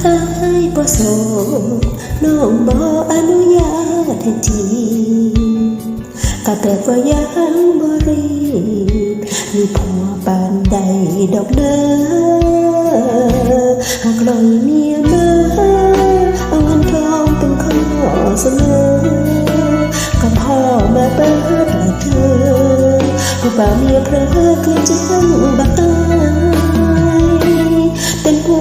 บ่โสดน้องบ่อนุญาตให้จีบก็แต่ว่ายังบ่รีบมีผัวปานใดดอกเด้อหากลอยเมียมาเอาเงินทองเป็นข้อเสนอก็พ่อมาเปิดละเธอผู้บ่าวเมียเพลอคือจังบักตา